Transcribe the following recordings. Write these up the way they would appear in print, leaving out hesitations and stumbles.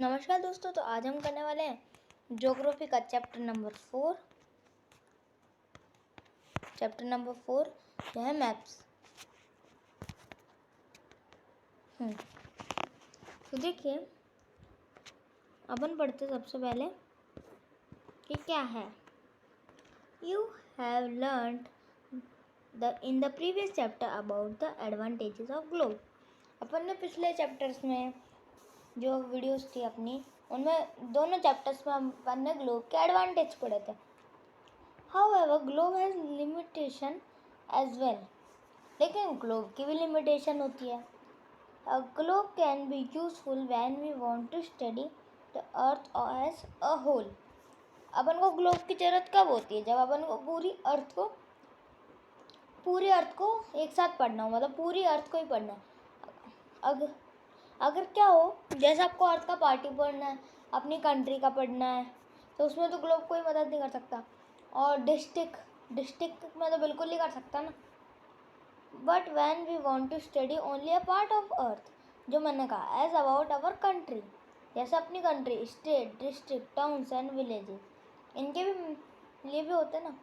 नमस्कार दोस्तों, तो आज हम करने वाले हैं ज्योग्राफी का चैप्टर नंबर 4। यह है मैप्स। तो देखिए, अपन पढ़ते सबसे पहले कि क्या है। You have learned in the previous chapter about the advantages of globe. अपन ने पिछले चैप्टर्स में जो वीडियोस थी अपनी, उनमें दोनों चैप्टर्स में अपन ने ग्लोब के एडवांटेज पढ़े थे। However, globe has limitation as well. लेकिन ग्लोब की भी लिमिटेशन होती है। A globe can be useful when we want to study the earth as a whole. अपन को ग्लोब की जरूरत कब होती है? जब अपन को पूरी अर्थ को एक साथ पढ़ना हो, मतलब पूरी अर्थ को ही पढ़ना है। अगर क्या हो, जैसे आपको अर्थ का पार्टी पढ़ना है, अपनी कंट्री का पढ़ना है, तो उसमें तो ग्लोब कोई मदद नहीं कर सकता। और डिस्ट्रिक्ट में तो बिल्कुल नहीं कर सकता ना। But when we want to study only a part of earth, जो मैंने कहा, एज अबाउट आवर कंट्री, जैसे अपनी country, state, district, towns and villages, इनके भी लिए भी होते हैं ना।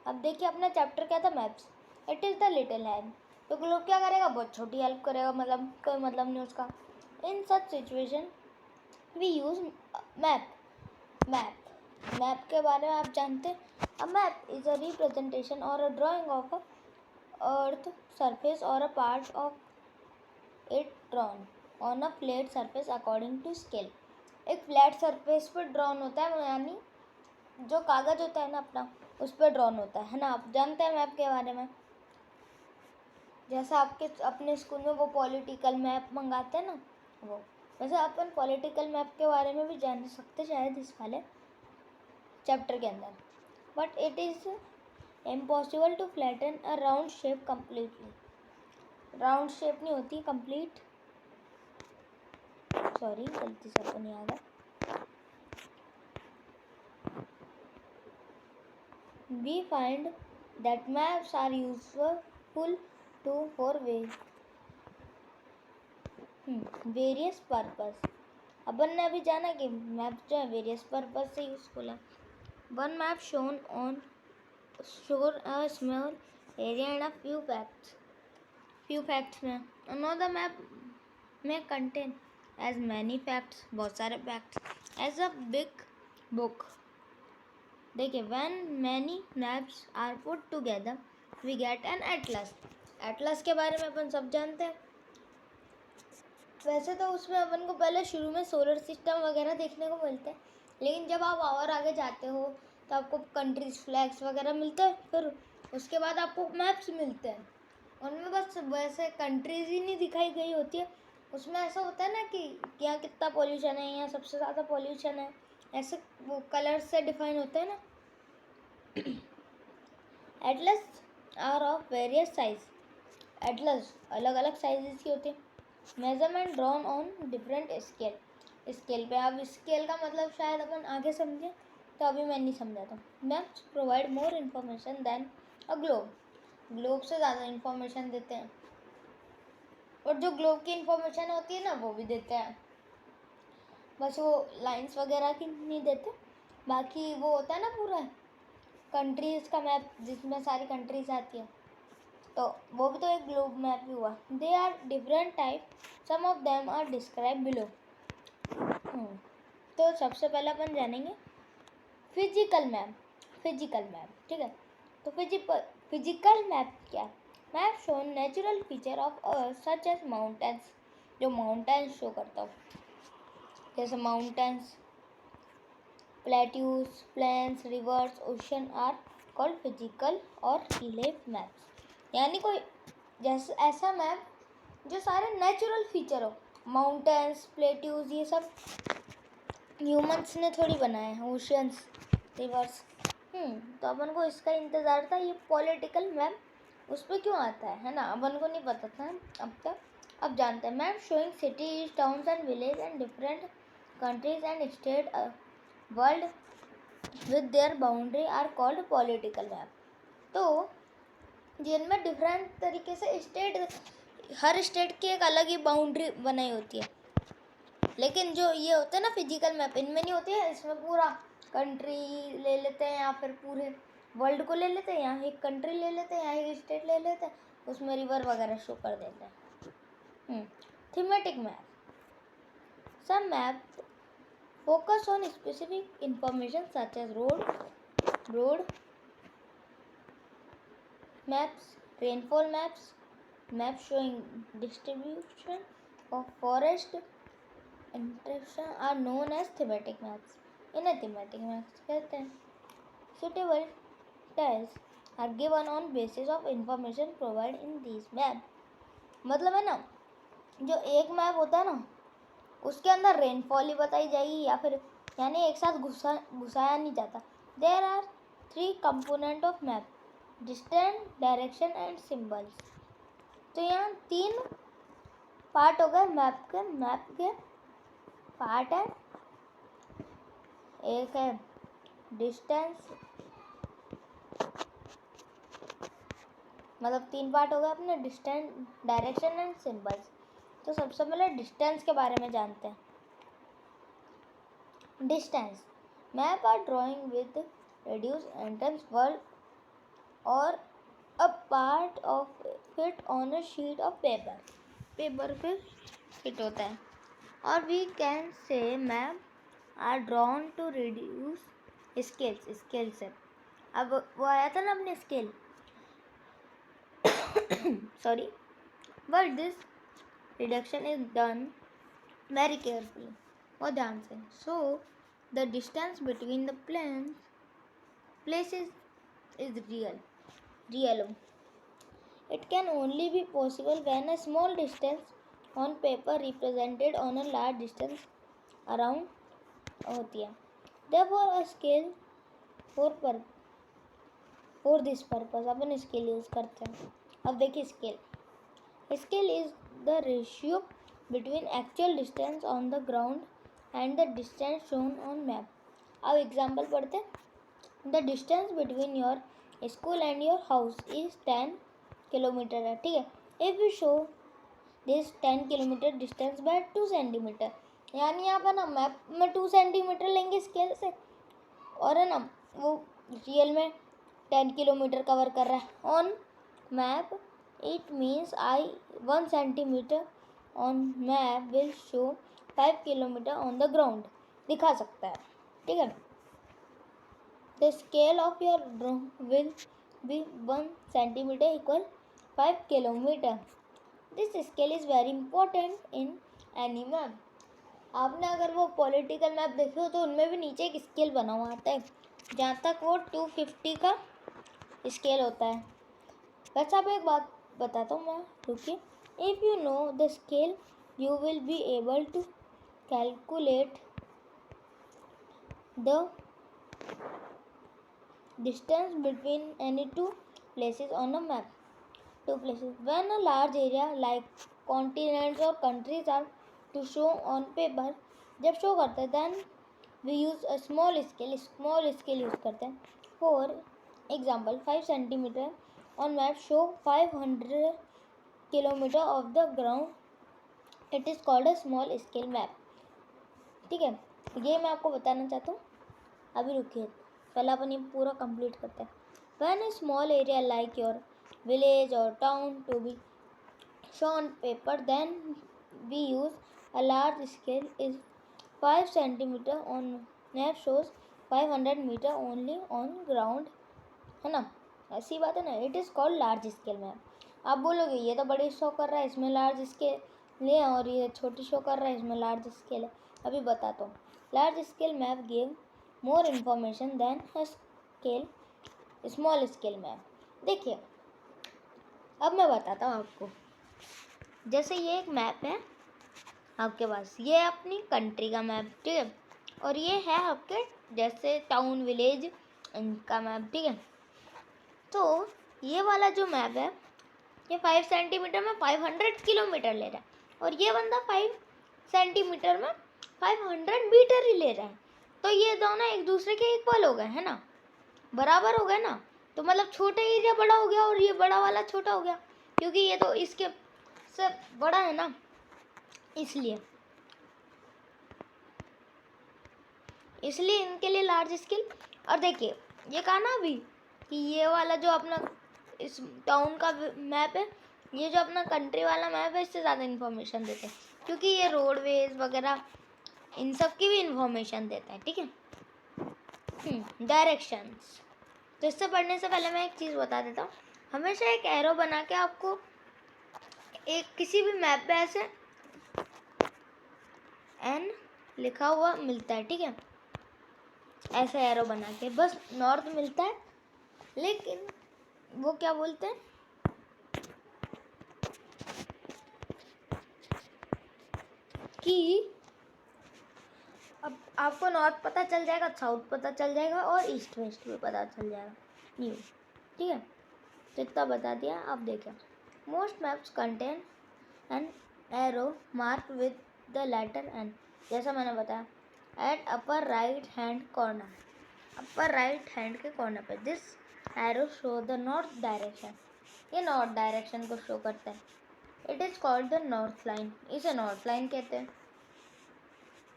अब देखिए, अपना चैप्टर क्या था? Maps. It is the little help. तो ग्लोब क्या करेगा? बहुत छोटी हेल्प करेगा, मतलब कोई मतलब नहीं उसका। In such situation we use map के बारे में आप जानते हैं? A map is a representation or a drawing of a earth surface or a part of it drawn on a flat surface according to scale. एक flat surface पर drawn होता है, यानी जो कागज होता है ना अपना, उस पर ड्रॉन होता है ना। आप जानते हैं मैप के बारे में? जैसा आपके अपने स्कूल में वो पॉलिटिकल मैप मंगाते हैं ना, वो वैसे अपन पॉलिटिकल मैप के बारे में भी जान सकते शायद इस वाले चैप्टर के अंदर। But it is impossible to flatten a round shape completely. Round shape नहीं होती कंप्लीट, सॉरी गलती से तो नहीं आ गया। We find that maps are useful to for various purpose. अपन ने अभी जाना कि मैप जो है वेरियस पर्पस से यूजफुल है। One map shown on show a small area and a few facts में। Another map may contain as many facts, बहुत सारे facts, as a big book. देखिए, when many maps are put together we get an atlas. atlas के बारे में अपन सब जानते हैं। वैसे तो उसमें अपन को पहले शुरू में सोलर सिस्टम वगैरह देखने को मिलते हैं, लेकिन जब आप और आगे जाते हो तो आपको कंट्रीज फ्लैग्स वगैरह मिलते हैं, फिर उसके बाद आपको मैप्स मिलते हैं। उनमें बस वैसे कंट्रीज ही नहीं दिखाई गई होती है, उसमें ऐसा होता है ना कि यहाँ कितना पॉल्यूशन है, यहाँ सबसे ज़्यादा पॉल्यूशन है, ऐसे वो कलर्स से डिफाइन होते हैं ना। Atlas are of various size. Atlas अलग अलग साइजेस की होती है। Measurement drawn on different scale पे। अब स्केल का मतलब शायद अपन आगे समझें, तो अभी मैं नहीं समझाता। Maps provide more information than a globe. Globe से ज़्यादा इन्फॉर्मेशन देते हैं, और जो ग्लोब की इन्फॉर्मेशन होती है ना, वो भी देते हैं, बस वो लाइंस वगैरह की नहीं देते। बाकी वो होता है ना पूरा कंट्रीज़ का मैप, जिसमें सारी कंट्रीज आती है, तो वो भी तो एक ग्लोब मैप ही हुआ। They are different type, some of them are describe below. तो सबसे पहले अपन जानेंगे फिजिकल मैप। ठीक है। तो फिजिकल मैप क्या है? Map show natural feature of earth such as mountains. जो माउंटेन्स शो करता हो, जैसे mountains, plateaus, plains, rivers, ocean are called physical और रिलीफ मैप्स। यानी कोई जैसे ऐसा मैप जो सारे नेचुरल फीचर हो, माउंटेन्स, प्लेट्यूज, ये सब ह्यूमंस ने थोड़ी बनाए हैं, ओशंस, रिवर्स। तो अपन को इसका इंतज़ार था, ये पॉलिटिकल मैप उस पर क्यों आता है ना, अपन को नहीं पता था अब तक। अब जानते हैं। Map showing cities, towns and village and different countries and state world with their boundary are called political map. तो जिनमें डिफरेंट तरीके से स्टेट, हर स्टेट की एक अलग ही बाउंड्री बनाई होती है, लेकिन जो ये होते हैं ना फिजिकल मैप, इनमें नहीं होते हैं। इसमें पूरा कंट्री ले लेते हैं या फिर पूरे वर्ल्ड को ले लेते हैं, यहाँ एक कंट्री ले लेते हैं, यहाँ एक स्टेट ले लेते हैं, उसमें रिवर वगैरह शो कर देते हैं। Thematic map, some map focus on specific information such as road maps, rainfall maps, maps showing distribution of forest interaction are known as thematic maps. इन्हें thematic maps कहते हैं. Suitable tasks are given on basis of information provided in these maps. मतलब है ना, जो एक map होता है ना, उसके अंदर रेनफॉल ही बताई जाएगी या फिर यानी एक साथ घुसाया नहीं जाता. There are 3 component of map: distance, direction and symbols. तो यहाँ 3 पार्ट हो गए मैप के पार्ट है. एक है डिस्टेंस, मतलब 3 पार्ट हो गए अपने, डिस्टेंस, डायरेक्शन एंड सिंबल्स. तो सबसे पहले डिस्टेंस के बारे में जानते हैं. Distance, map are drawing with radius entrance world और a part of it on a sheet of paper. Paper पे फिट होता है. और we can say map are drawn to reduce scale से. अब वो आया था ना अपने scale, sorry, but this reduction is done very carefully, और ध्यान से. So the distance between the places is real. It can only be possible when a small distance on paper represented on a large distance around होती है. Therefore a scale for this purpose upon scale use करते हैं. अब देखिए scale is the ratio between actual distance on the ground and the distance shown on map. अब example पढ़ते हैं. The distance between your school and your house is 10 kilometre है. ठीक है. If you show this 10 kilometre distance by 2 centimetre, यानी यहाँ पर ना मैप में 2 सेंटीमीटर लेंगे स्केल से, और है ना वो रियल में 10 किलोमीटर कवर कर रहा है. On map it means 1 centimetre on map will show 5 kilometre on the ground. दिखा सकता है. ठीक है. The scale of your drone will be 1 centimeter equal 5 kilometer. This scale is very important in any map. आपने अगर वो political map देखे हो तो उनमें भी नीचे एक स्केल बना हुआ आता है, जहाँ तक वो 250 का स्केल होता है. वैसे आप एक बात बताता हूँ मैं, रुकिए. If you know the scale, you will be able to calculate the distance between any two places on a map. Two places. When a large area like continents or countries are to show on paper, जब show करते हैं then we use a small scale use करते हैं. For example 5 centimeter on map show 500 kilometer of the ground. It is called a small scale map. ठीक है. ये मैं आपको बताना चाहता हूँ. अभी रुकिए, पहले अपन ये पूरा कंप्लीट करते हैं. When a small area like your village or town to be shown paper, then we use a large scale is 5 centimeter on map shows 500 meter only on ground. है ना, ऐसी बात है ना. It is called large scale map. आप बोलोगे ये तो बड़ी शो कर रहा है, इसमें लार्ज स्केल है, और ये छोटी शो कर रहा है, इसमें लार्ज स्केल है. अभी बताता हूँ. Large scale map give more information than a small scale map. देखिए अब मैं बताता हूँ आपको. जैसे ये एक मैप है आपके पास, ये अपनी कंट्री का मैप. ठीक है. और ये है आपके जैसे टाउन विलेज इनका मैप. ठीक है. तो ये वाला जो मैप है ये 5 सेंटीमीटर में 500 किलोमीटर ले रहा है, और ये बंदा 5 सेंटीमीटर में 500 मीटर ही ले रहा है. तो ये दोनों एक दूसरे के इक्वल हो गए, है ना, बराबर हो गए ना. तो मतलब छोटा एरिया बड़ा हो गया और ये बड़ा वाला छोटा हो गया, क्योंकि ये तो इसके से बड़ा है ना, इसलिए. इसलिए इनके लिए लार्ज स्केल। और देखिए ये कहा ना अभी कि ये वाला जो अपना इस टाउन का मैप है, ये जो अपना कंट्री वाला मैप है, इससे ज़्यादा इन्फॉर्मेशन देते हैं क्योंकि ये रोडवेज वगैरह इन सब की भी इन्फॉर्मेशन देता है। ठीक है। डायरेक्शंस। तो इससे पढ़ने से पहले मैं एक चीज़ बता देता हूँ। हमेशा एक एरो बना के आपको एक किसी भी मैप पे ऐसे एन लिखा हुआ मिलता है। ठीक है। ऐसा एरो बना के बस नॉर्थ मिलता है, लेकिन वो क्या बोलते हैं कि अब आपको नॉर्थ पता चल जाएगा, साउथ पता चल जाएगा और ईस्ट वेस्ट भी पता चल जाएगा न्यू। ठीक है। तो इतना बता दिया। आप देखें, most maps contain an arrow mark with the letter N. जैसा मैंने बताया at upper right hand corner, upper right hand के कॉर्नर पे this arrow show the north direction. ये नॉर्थ डायरेक्शन को शो करता है। It is called the north line. इसे नॉर्थ लाइन कहते हैं।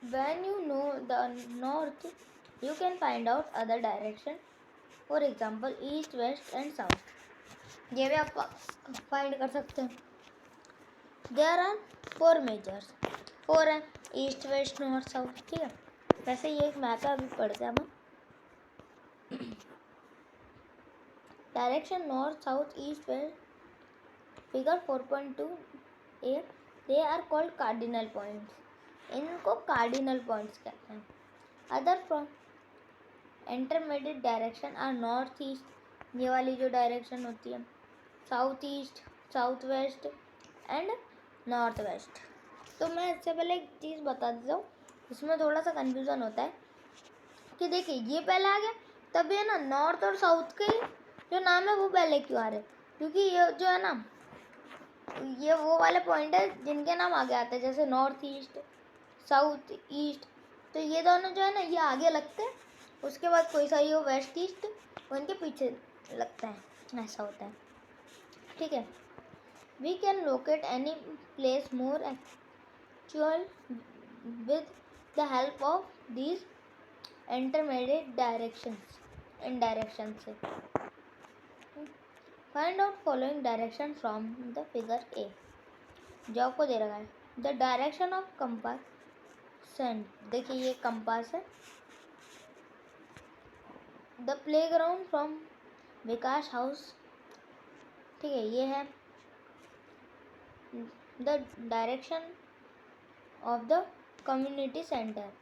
When you know the north, you can find out other direction. For example, east, west and south. ये भी आप फाइंड कर सकते हैं। There are 4 measures. 4 है, ईस्ट वेस्ट नॉर्थ साउथ। ठीक है। वैसे ये एक मैप है, अभी पढ़ते हैं हम। Direction north south east west. Figure 4.2 A, they are called cardinal points. इनको कार्डिनल पॉइंट्स कहते हैं। Other from intermediate direction are north east, ये वाली जो डायरेक्शन होती है, south east, south west and north west. तो मैं इससे पहले एक चीज़ बता देता हूँ, इसमें थोड़ा सा कन्फ्यूज़न होता है कि देखिए ये पहले आ गया, तब ये ना नॉर्थ और साउथ के जो नाम है वो पहले क्यों आ रहे, क्योंकि ये जो है ना ये वो वाले पॉइंट है जिनके नाम आगे आते हैं, जैसे नॉर्थ ईस्ट, साउथ ईस्ट। तो ये दोनों जो है ना ये आगे लगते हैं, उसके बाद कोई सा ये वेस्ट ईस्ट वो इनके पीछे लगता है, ऐसा होता है। ठीक है। We can locate any place more actual with the help of these intermediate directions. इन डायरेक्शन से find out following direction from the figure A, जो आपको दे रखा है। The direction of compass send, देखिए ये कंपास है। The playground from Vikas house, ठीक है ये है। The direction of the community centre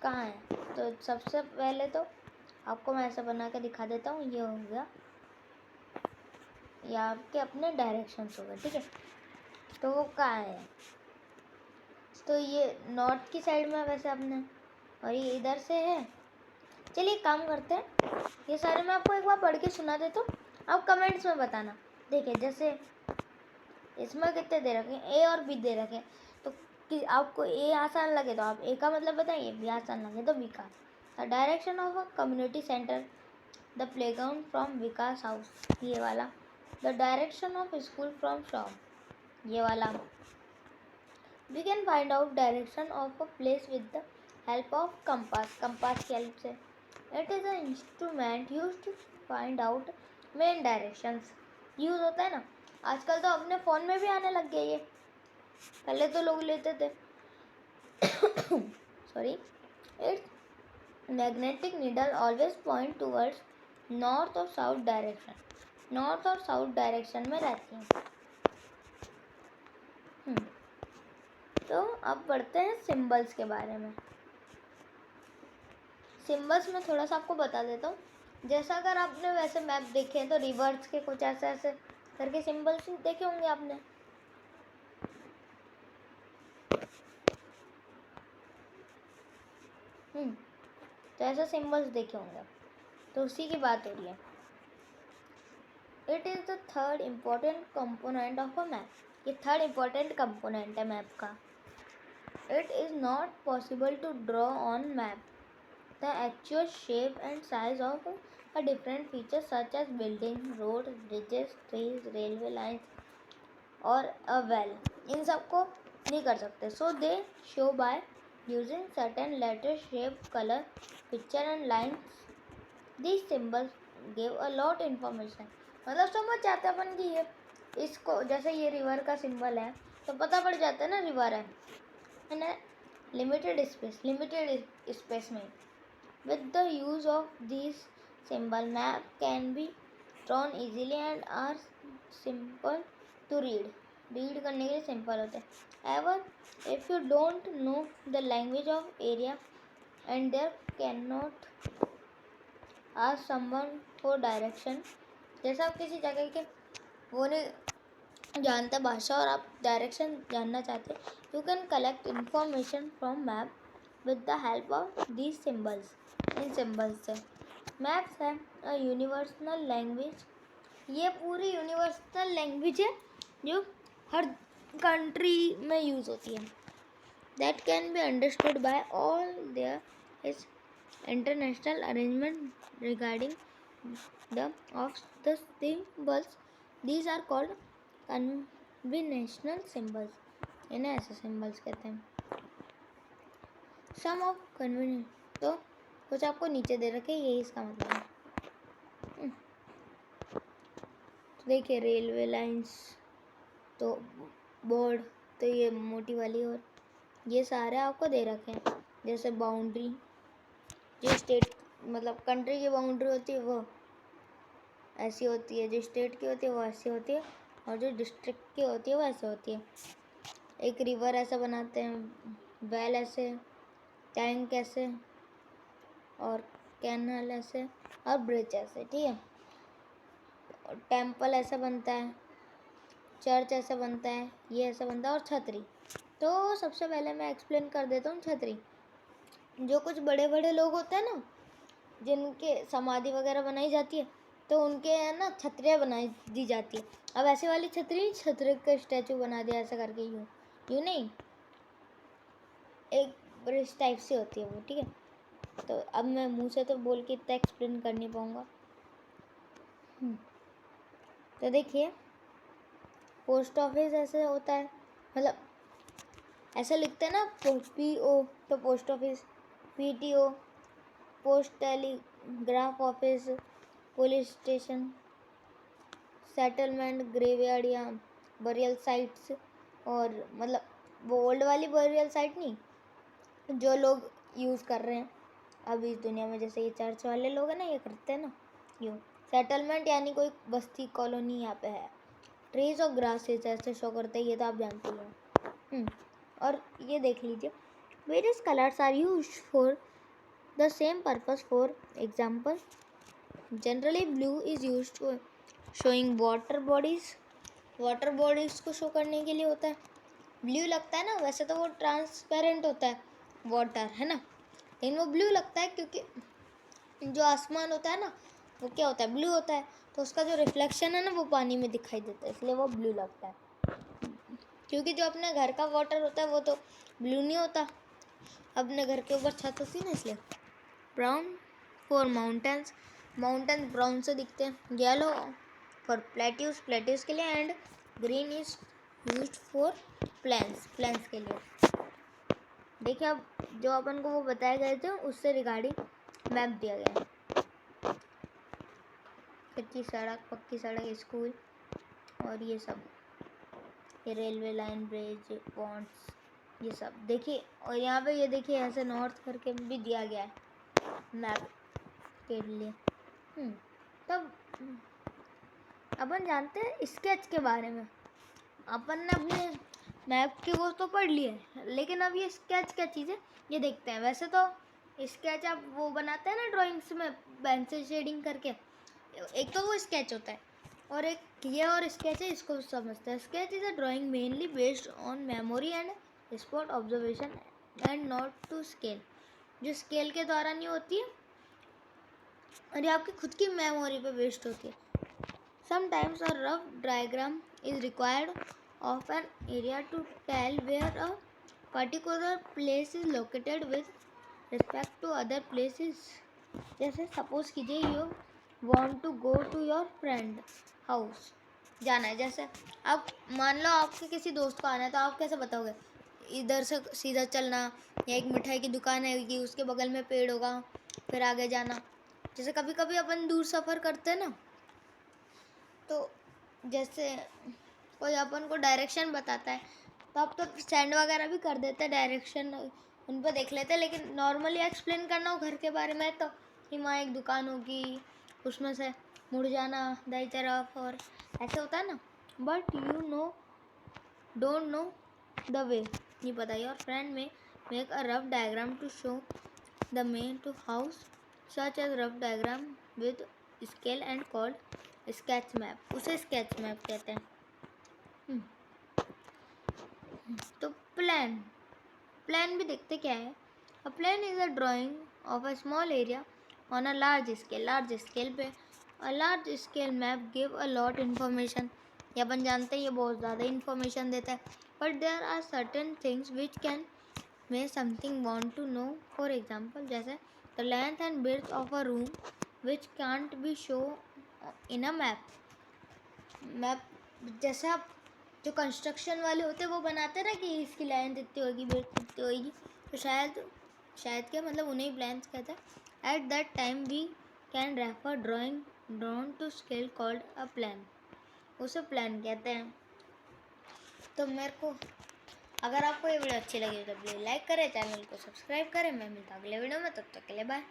कहाँ है, तो सबसे पहले तो आपको मैं ऐसा बना के दिखा देता हूँ। ये हो गया, ये आपके अपने डायरेक्शंस हो गए। ठीक है। तो वो कहाँ है, तो ये नॉर्थ की साइड में वैसे अपने, और ये इधर से है। चलिए काम करते हैं, ये सारे मैं आपको एक बार पढ़ के सुना देता हूँ, आप कमेंट्स में बताना। देखिए जैसे इसमें कितने दे रखे हैं, ए और बी दे रखे हैं, तो कि आपको ए आसान लगे तो आप ए का मतलब बताइए, बी आसान लगे तो बी का। The direction of a community centre, the playground from Vikas house, ये वाला। The direction of school from shop, ये वाला। We can find out direction of a place with the help of compass, compass की help से। It is a instrument use to find out main directions. Use होता है ना, आजकल तो अपने फ़ोन में भी आने लग गया ये, पहले तो लोग लेते थे। Sorry. It's magnetic needle always point towards north और साउथ डायरेक्शन, नॉर्थ और साउथ डायरेक्शन में रहती हैं। तो अब बढ़ते हैं सिंबल्स के बारे में। सिंबल्स में थोड़ा सा आपको बता देता हूँ। जैसा अगर आपने वैसे मैप देखे हैं तो रिवर्स के कुछ ऐसे ऐसे करके सिंबल्स देखे होंगे आपने। तो ऐसे सिंबल्स देखे होंगे, तो उसी की बात हो रही है। It is the third important component of a map, ये थर्ड इम्पोर्टेंट कंपोनेंट है मैप का। It is not possible to draw on map the actual shape and size of a different features such as building, road, bridges, trees, railway lines और a well, इन सबको नहीं कर सकते। So they show by using certain letters, shape, color, picture and lines. These symbols give a lot information. मतलब समझ जाते अपन कि ये इसको, जैसे ये रिवर का सिंबल है तो पता पड़ जाता है ना रिवर है ना. लिमिटेड स्पेस में with the use of these symbol, map can be drawn easily and are simple to read. Read करने के लिए सिंपल होते हैं. However, if you don't know the language of area and there cannot ask someone for direction. जैसे आप किसी जगह के वो नहीं जानते भाषा और आप डायरेक्शन जानना चाहते, you can collect information from map with the help of these symbols. In symbols से मैप्स है अ यूनिवर्सल लैंग्वेज. ये पूरी यूनिवर्सल लैंग्वेज है जो हर कंट्री में यूज़ होती है. That can be understood by all. There is international arrangement regarding of the symbols. These are called conventional symbols. इन्हें ऐसे symbols कहते हैं. Some of convenient, तो कुछ आपको नीचे दे रखे, यही इसका मतलब है. तो देखिए रेलवे लाइंस, तो बोर्ड, तो ये मोटी वाली, और ये सारे आपको दे रखे हैं. जैसे बाउंड्री, जो स्टेट मतलब कंट्री की बाउंड्री होती है वो ऐसी होती है, जो स्टेट की होती है वो ऐसी होती है, और जो डिस्ट्रिक्ट की होती है वो ऐसे होती है. एक रिवर ऐसा बनाते हैं, वेल ऐसे, टैंक ऐसे, और कैनल ऐसे, और ब्रिज ऐसे. ठीक है. टेम्पल ऐसा बनता है, चर्च ऐसा बनता है, ये ऐसा बनता है, और छतरी. तो सबसे पहले मैं एक्सप्लेन कर देता हूँ छतरी. जो कुछ बड़े बड़े लोग होते हैं ना, जिनके समाधि वगैरह बनाई जाती है, तो उनके है ना छतरियाँ बनाई दी जाती है. अब ऐसे वाली छतरी, छतरी का स्टैचू बना दिया ऐसा करके, यूँ नहीं, एक ब्रिज टाइप से होती है वो. ठीक है. तो अब मैं मुंह से तो बोल के इतना एक्सप्लेन कर नहीं पाऊँगा. तो देखिए पोस्ट ऑफिस ऐसे होता है, मतलब ऐसे लिखते हैं ना, PO तो post office, PTO post telegraph office, police station, settlement, graveyard या बरियल साइट्स. और मतलब वो ओल्ड वाली बरियल साइट नहीं, जो लोग यूज़ कर रहे हैं अभी इस दुनिया में, जैसे ये चर्च वाले लोग हैं ना, ये करते हैं ना यूँ. सेटलमेंट यानी कोई बस्ती कॉलोनी यहाँ पे है. ट्रीज और ग्रासेस ऐसे शो करते हैं, ये तो आप जानते ही हैं. और ये देख लीजिए, various colours are used for the same purpose. For example, generally blue is used for showing water bodies. Water bodies को शो करने के लिए होता है. ब्लू लगता है ना, वैसे तो वो ट्रांसपेरेंट होता है वाटर, है ना, लेकिन वो ब्लू लगता है क्योंकि जो आसमान होता है ना वो क्या होता है, ब्लू होता है. तो उसका जो रिफ्लेक्शन है ना वो पानी में दिखाई देता है, इसलिए वो ब्लू लगता है. क्योंकि जो अपने घर का वाटर होता है वो तो ब्लू नहीं होता, अपने घर के ऊपर छत होती है ना, इसलिए. Brown for mountains, mountains brown से दिखते हैं. येलो फॉर प्लेट्यूज, प्लेट्यूज के लिए. And green is used for plains, plains के लिए. देखिए अब जो अपन को वो बताए गए थे उससे रिगार्डिंग मैप दिया गया है. कच्ची सड़क, पक्की सड़क, स्कूल और ये सब, ये रेलवे लाइन, ब्रिज, पॉन्ड्स, ये सब देखिए. और यहाँ पे ये देखिए ऐसे नॉर्थ करके भी दिया गया है मैप के लिए. तब अपन जानते हैं स्केच के बारे में. अपन ने अपने मैप की वो तो पढ़ लिए, लेकिन अब ये स्केच क्या चीज़ है ये देखते हैं. वैसे तो स्केच आप वो बनाते हैं ना ड्राइंग्स में पेंसिल शेडिंग करके, एक तो वो स्केच होता है, और एक ये और स्केच है, इसको समझते हैं. Sketch is a drawing mainly based on memory and spot observation and not to scale. जो स्केल के द्वारा नहीं होती है और ये आपकी खुद की मेमोरी पे बेस्ड होती है. Sometimes a rough diagram is required of an area to tell where a particular place is located with respect to other places. जैसे सपोज कीजिए you want to go to your friend house, जाना है. जैसे आप मान लो आपके किसी दोस्त को आना है, तो आप कैसे बताओगे इधर से सीधा चलना, या एक मिठाई की दुकान है उसके बगल में पेड़ होगा, फिर आगे जाना। जैसे कभी कभी अपन दूर सफ़र करते हैं ना, तो जैसे कोई अपन को डायरेक्शन बताता है तो आप तो स्टैंड वगैरह भी कर देते हैं, डायरेक्शन उन पर देख लेते हैं। लेकिन नॉर्मली एक्सप्लेन करना हो घर के बारे में तो कि वहाँ एक दुकान होगी, उसमें से मुड़ जाना दाई तरफ, और ऐसे होता है ना। But you know don't know the way, नहीं पता। योर फ्रेंड में make a rough diagram to show the main to house, such as rough diagram with scale and called sketch map. उसे स्केच मैप कहते हैं। तो plan भी देखते क्या है। A plan is a drawing of a small area on a large scale पे। A large scale map give a lot information. ये अपन जानते हैं, ये बहुत ज़्यादा इन्फॉर्मेशन देता है। But there are certain things which can make something want to know. For example, जैसे the length and width of a room which can't be show in a map. जैसे आप जो कंस्ट्रक्शन वाले होते हैं वो बनाते हैं ना कि इसकी लेंथ इतनी होगी, विड्थ इतनी होगी, तो शायद क्या मतलब उन्हें प्लान्स कहते हैं। At that time we can refer drawing drawn to scale called a plan. उसे प्लान कहते हैं। तो मेरे को, अगर आपको ये वीडियो अच्छी लगी तो प्लीज़ लाइक करें, चैनल को सब्सक्राइब करें। मैं मिलता हूँ अगले वीडियो में, तब तक के लिए बाय।